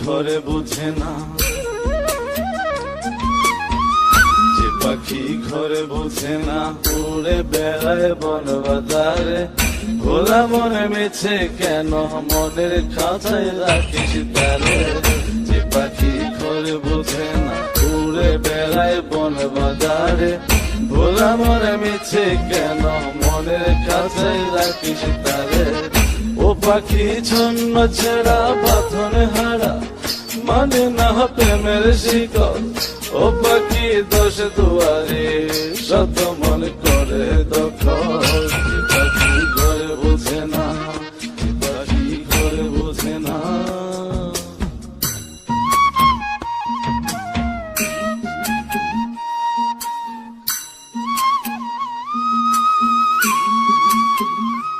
ঘরে বুঝে না, যে পাখি ঘরে বুঝে না, উড়ে বেড়ায় বন বাজারে। ভোলা মনে মিছে কেন মনের খাঁচায় রাখিস তারে। যে পাখি ঘরে বুঝে না, উড়ে বেড়ায় বন বাজারে। ভোলা মনে মিছে কেন মনের খাঁচায় রাখিস তারে। ও পাখি ছন্ন ছেড়া বাঁধন হারা, মানে না প্রেমের শিকল। ও পাখি দোষ দুয়ারে, শত মন করে দখল।